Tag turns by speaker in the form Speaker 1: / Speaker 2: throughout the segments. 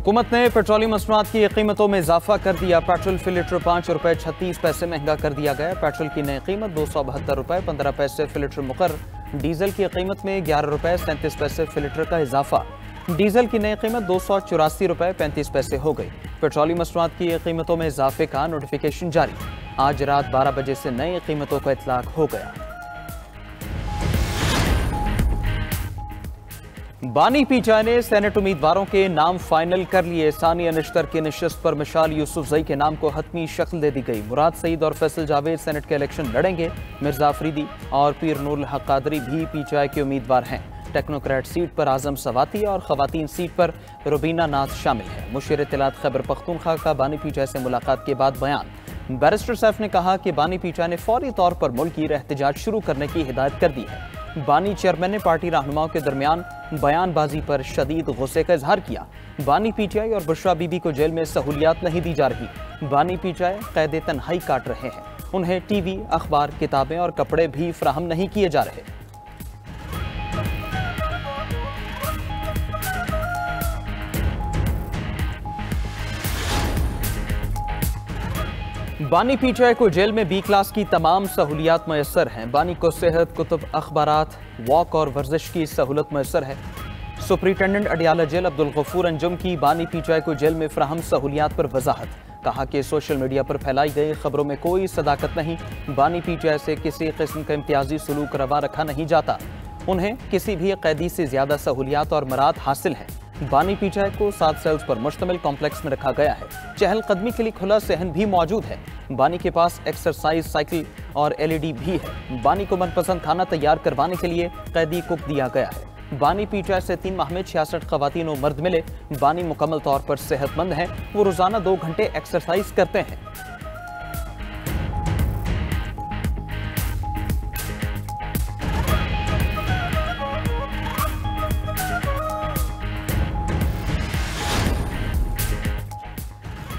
Speaker 1: हुकूमत ने पेट्रोलियम मसनूआत की कीमतों में इजाफा कर दिया। पेट्रोल फी लीटर 5 रुपये 36 पैसे महंगा कर दिया गया। पेट्रोल की नई कीमत 272 रुपये 15 पैसे फी लीटर मुकर्रर। डीजल की कीमत में 11 रुपये 37 पैसे फी लीटर का इजाफा। डीजल की नई कीमत 284 रुपये 35 पैसे हो गई। पेट्रोलियम मसनूआत की कीमतों में इजाफे का नोटिफिकेशन जारी। आज रात 12 बजे से नई कीमतों का इतलाक हो गया। बानी पीचाई ने सेनेट उम्मीदवारों के नाम फाइनल कर लिए। सानिया निश्तर की नशिस्त पर मिशाल यूसुफजई के नाम को हतमी शक्ल दे दी गई। मुराद सईद और फैसल जावेद सेनेट के इलेक्शन लड़ेंगे। मिर्जा अफरीदी और पीर नूरुल हक कादरी भी पीचाई के उम्मीदवार हैं। टेक्नोक्रेट सीट पर आजम सवाती और खवातीन सीट पर रुबीना नाथ शामिल है। मुशीर इत्तलात खैबर पख्तूनख्वा का बानी पीचाई से मुलाकात के बाद बयान। बैरिस्टर सैफ ने कहा कि बानी पीचाई ने फौरी तौर पर मुल्क की एहतजाज शुरू करने की हिदायत कर दी है। बानी चेयरमैन ने पार्टी रहनुमाओं के दरमियान बयानबाजी पर शदीद गुस्से का इजहार किया। बानी पीचाई और बुशरा बीबी को जेल में सहूलियात नहीं दी जा रही। बानी पीचाई कैद तन्हाई काट रहे हैं। उन्हें टीवी, अखबार, किताबें और कपड़े भी फराहम नहीं किए जा रहे। बानी पीचाई को जेल में बी क्लास की तमाम सहूलियात मैसर हैं। बानी को सेहत, कुतुब, अखबारात, वॉक और वर्जिश की सहूलत मैसर है। सुप्रिंटेंडेंट अडियाला जेल अब्दुल गफूर अंजुम की बानी पीचाई को जेल में फ्राहम सहूलियात पर वजाहत। कहा कि सोशल मीडिया पर फैलाई गई खबरों में कोई सदाकत नहीं। बानी पीचाई से किसी किस्म का इम्तियाजी सलूक रवा रखा नहीं जाता। उन्हें किसी भी कैदी से ज्यादा सहूलियात और मराद हासिल हैं। बानी पीचाई को 7 सेल्स पर मुश्तमिल कॉम्प्लेक्स में रखा गया है। चहलकदमी के लिए खुला सहन भी मौजूद है। बानी के पास एक्सरसाइज साइकिल और LED भी है। बानी को मनपसंद खाना तैयार करवाने के लिए कैदी कुक दिया गया है। बानी पीचाई से 3 माह में 66 खवातीन और मर्द मिले। बानी मुकम्मल तौर पर सेहतमंद हैं। वो रोजाना 2 घंटे एक्सरसाइज करते हैं।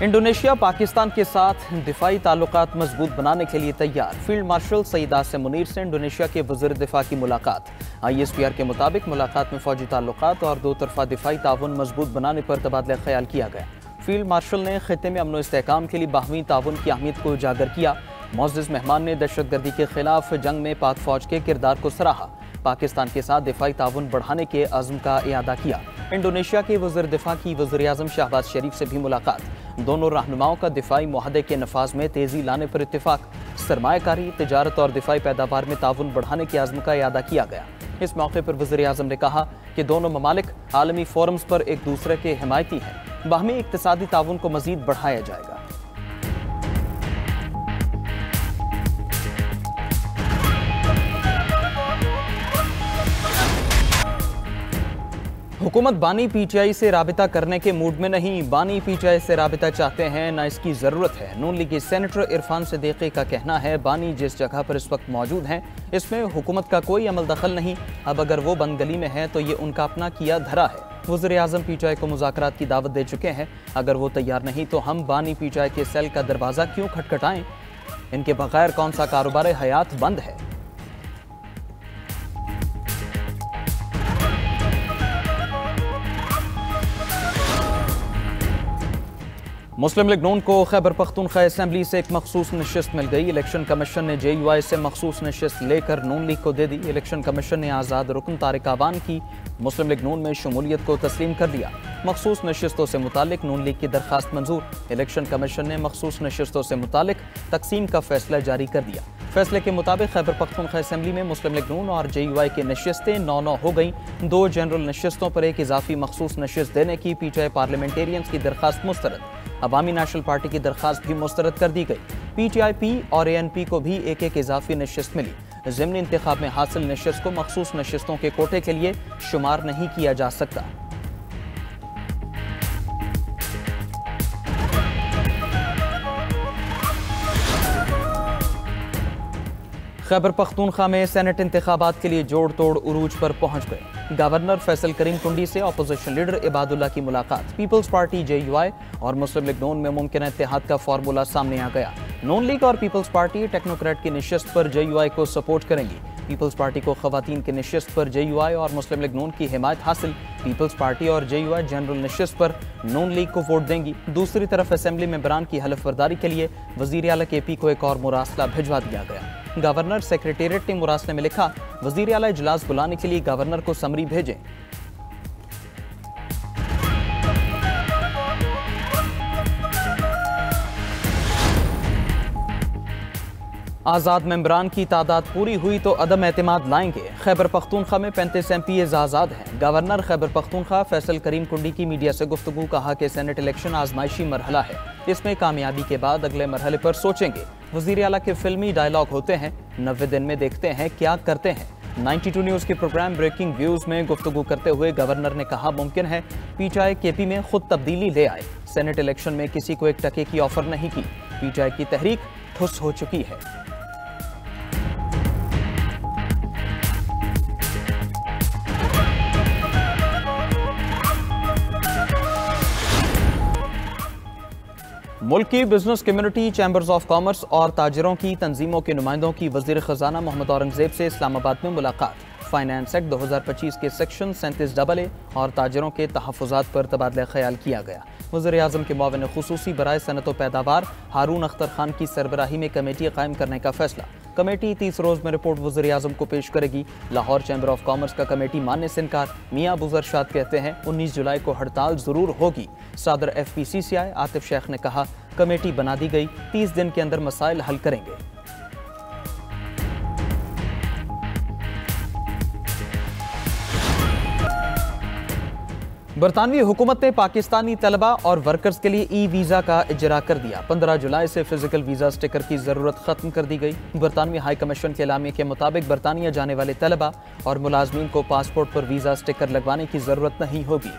Speaker 1: इंडोनेशिया पाकिस्तान के साथ दिफाई ताल्लुकात मजबूत बनाने के लिए तैयार। फील्ड मार्शल सईद आसिम मुनीर से इंडोनेशिया के वज़ीर दिफा की मुलाकात। ISPR के मुताबिक मुलाकात में फौजी ताल्लुकात और 2 तरफा दिफाई ताउन मजबूत बनाने पर तबादला ख्याल किया गया। फील्ड मार्शल ने खित्ते में अमन व इस्तेहकाम के लिए बाहमी ताउन की अहमियत को उजागर किया। मोअज़्ज़िज़ मेहमान ने दहशतगर्दी के खिलाफ जंग में पाक फौज के किरदार को सराहा। पाकिस्तान के साथ दिफाई ताउन बढ़ाने के अज़्म का इयादा किया। इंडोनेशिया के वज़ीर दिफा की वज़ीर आज़म शहबाज शरीफ से भी मुलाकात। दोनों रहनुमाओं का दिफाई मुआहदे के नफाज में तेजी लाने पर इत्तेफाक। सरमायाकारी, तिजारत और दिफाई पैदावार में ताउन बढ़ाने के आज़्म का इयादा किया गया। इस मौके पर वज़ीर आज़म ने कहा कि दोनों ममालिक आलमी फोरम्स पर एक दूसरे के हिमायती हैं। बाहमी इक्तिसादी ताउन को मज़ीद बढ़ाया जाएगा। हुकूमत बानी पीचाई से राबिता करने के मूड में नहीं। बानी पीचाई से राबिता चाहते हैं, ना इसकी ज़रूरत है। नून लीग के सेनेटर इरफान सिद्दीकी का कहना है, बानी जिस जगह पर इस वक्त मौजूद हैं इसमें हुकूमत का कोई अमल दखल नहीं। अब अगर वो बंदगली में है तो ये उनका अपना किया धरा है। वज़ीर आज़म पीचाई को मुज़ाकरात की दावत दे चुके हैं। अगर वो तैयार नहीं तो हम बानी पीचाई के सेल का दरवाज़ा क्यों खटखटाएं? इनके बगैर कौन सा कारोबार हयात बंद है? मुस्लिम लीग नून को खैबर पख्तूनख्वा असेंबली से एक मखसूस नशिस्त मिल गई। इलेक्शन कमीशन ने JUI से मखसूस नशिस्त लेकर नून लीग को दे दी। इलेक्शन कमीशन ने आज़ाद रुकन तारिक आवान की मुस्लिम लीग नून में शमूलियत को तस्लीम कर लिया। मखसूस नशिस्तों से मुतालिक नून लीग की दरखास्त मंजूर। इलेक्शन कमीशन ने मखसूस नशिस्तों से मुतालिक तकसीम का फैसला जारी कर दिया। फैसले के मुताबिक खैबर पख्तूनख्वा असेंबली में मुस्लिम लीग नून और JUI की नशिस्तें 9-9 हो गई। 2 जनरल नशिस्तों पर एक इजाफी मखसूस नशिस्त देने की पीचाई पार्लियामेंटेरियंस की दरखास्त मुस्तरद। अवामी नेशनल पार्टी की दरखास्त भी मुस्तरद कर दी गई। PTIP और ANP को भी एक इजाफी नशिस्त मिली। ज़िमनी इंतखाब में हासिल नशिस्त को मखसूस नशिस्तों के कोटे के लिए शुमार नहीं किया जा सकता। खैबर पख्तूनख्वा में सेनेट इंतखाबात के लिए जोड़ तोड़ उरूज पर पहुंच गए। गवर्नर फैसल करीम कुंडी से अपोजिशन लीडर इबादुल्ला की मुलाकात। पीपल्स पार्टी JUI और मुस्लिम लीग नून में मुमकिन इत्तेहाद का फार्मूला सामने आ गया। नून लीग और पीपल्स पार्टी टेक्नोक्रेट की नशिस्त पर JUI को सपोर्ट करेंगी। पीपल्स पार्टी को खवातीन की नशिस्त पर JUI और मुस्लिम लीग नून की हिमायत हासिल। पीपल्स पार्टी और JUI जनरल नशिस्त पर नून लीग को वोट देंगी। दूसरी तरफ असेंबली मेंबरान की हलफबरदारी के लिए वजीर आला KP को एक और मुरासला भिजवा दिया गया। गवर्नर सेक्रेटेरिएट ने मुरासले में लिखा, वजीर आला इजलास बुलाने के लिए गवर्नर को समरी भेजें। आज़ाद मेंबरान की तादाद पूरी हुई तो अदम एतमाद लाएंगे। खैबर पख्तूनख्वा में 35 MPs आज़ाद हैं। गवर्नर खैबर पख्तूनख्वा फैसल करीम कुंडी की मीडिया से गुफ्तगू, कहा कि सेनेट इलेक्शन आजमाइशी मरहला है, इसमें कामयाबी के बाद अगले मरहले पर सोचेंगे। वज़ीर आला के फिल्मी डायलॉग होते हैं, 90 दिन में देखते हैं क्या करते हैं। 92 न्यूज़ के प्रोग्राम ब्रेकिंग व्यूज़ में गुफ्तगू करते हुए गवर्नर ने कहा, मुमकिन है PTI KP में खुद तब्दीली ले आए। सेनेट इलेक्शन में किसी को 1 टके की ऑफर नहीं की। PTI की तहरीक ठुस हो चुकी है। मुल्क की business community, chambers of commerce और ताजरों की तंजीमों के नुमाइंदों की वजीर खजाना मोहम्मद औरंगजेब से इस्लामाबाद में मुलाकात। फाइनेंस एक्ट 2025 के सेक्शन 37AA और ताजरों के तहफ़्फ़ुज़ात पर तबादला ख्याल किया गया। वज़ीर आज़म के मुआविन खुसूसी बराए सनत व पैदावार हारून अख्तर खान की सरबराही में कमेटी कायम करने का फैसला। कमेटी 30 रोज़ में रिपोर्ट वज़ीर आज़म को पेश करेगी। लाहौर चैम्बर ऑफ कॉमर्स का कमेटी मानने से इनकार। मियाँ अबू ज़रशाद कहते हैं 19 जुलाई को हड़ताल ज़रूर होगी। सदर FPCCI आतिफ शेख ने कहा, कमेटी बना दी गई, 30 दिन के अंदर मसाइल हल करेंगे। बरतानवी हुकूमत ने पाकिस्तानी तलबा और वर्कर्स के लिए E-वीज़ा का इजरा कर दिया। 15 जुलाई से फिजिकल वीज़ा स्टिकर की ज़रूरत ख़त्म कर दी गई। बरतानवी हाई कमीशन के एलामिया के मुताबिक बरतानिया जाने वाले तलबा और मुलाजमीन को पासपोर्ट पर वीज़ा स्टिकर लगवाने की ज़रूरत नहीं होगी।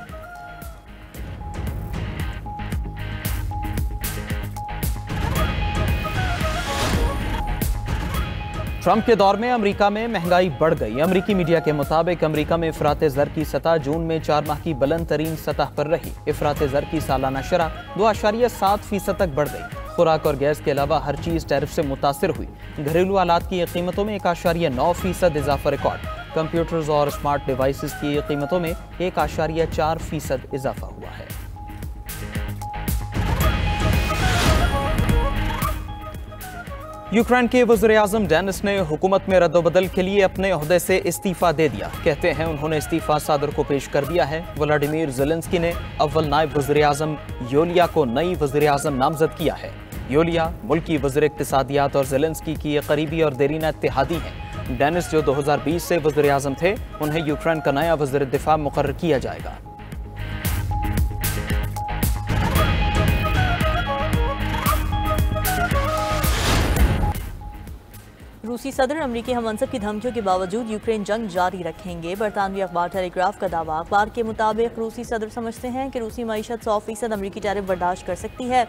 Speaker 1: ट्रंप के दौर में अमेरिका में महंगाई बढ़ गई। अमेरिकी मीडिया के मुताबिक अमेरिका में इफरात ज़र की सतह जून में 4 माह की बुलंद तरीन सतह पर रही। इफरात ज़र की सालाना शरह 2.7% तक बढ़ गई। खुराक और गैस के अलावा हर चीज़ टैरिफ से मुतासिर हुई। घरेलू आलात की कीमतों में 1.9% इजाफा रिकॉर्ड। कंप्यूटर्स और स्मार्ट डिवाइसेस की कीमतों में 1.4% इजाफा हुआ है। यूक्रेन के वज़ीर-ए-आज़म डेनिस ने हुकूमत में रद्दोबदल के लिए अपने ओहदे से इस्तीफ़ा दे दिया। कहते हैं उन्होंने इस्तीफ़ा सदर को पेश कर दिया है। व्लादिमीर ज़ेलेंस्की ने अव्वल नायब वज़ीर-ए-आज़म योलिया को नई वज़ीर-ए-आज़म नामज़द किया है। योलिया मुल्क की वज़ीर इक़्तिसादियात और ज़ेलेंस्की की करीबी और देरीना इत्तेहादी हैं। डेनिस जो 2020 से वज़ीर-ए-आज़म थे, उन्हें यूक्रेन का नया वज़ीर दिफ़ा मुक़र्रर किया जाएगा।
Speaker 2: रूसी सदर अमरीकी हममनसब की धमकियों के बावजूद यूक्रेन जंग जारी रखेंगे। बरतानवी अखबार टेलीग्राफ का दावा। अखबार के मुताबिक रूसी सदर समझते हैं कि रूसी मईशत 100% अमरीकी टैरिफ बर्दाश्त कर सकती है।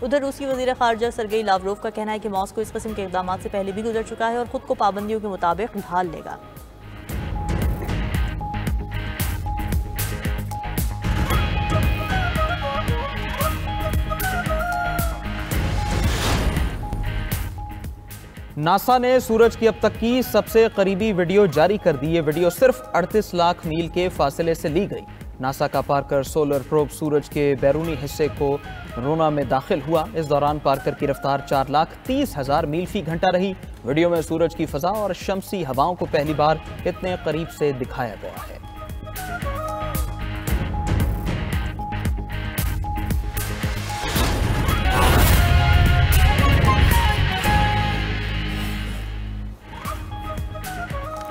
Speaker 2: उधर रूसी वज़ीर ख़ारजा सरगेई लावरोव का कहना है कि मॉस्को इस किस्म के इक़दाम से पहले भी गुजर चुका है और ख़ुद को पाबंदियों के मुताबिक ढाल लेगा।
Speaker 1: नासा ने सूरज की अब तक की सबसे करीबी वीडियो जारी कर दी। ये वीडियो सिर्फ 38 लाख मील के फासले से ली गई। नासा का पार्कर सोलर प्रोब सूरज के बैरूनी हिस्से को रोना में दाखिल हुआ। इस दौरान पार्कर की रफ्तार 4,30,000 मील फी घंटा रही। वीडियो में सूरज की फजा और शमसी हवाओं को पहली बार इतने करीब से दिखाया गया है।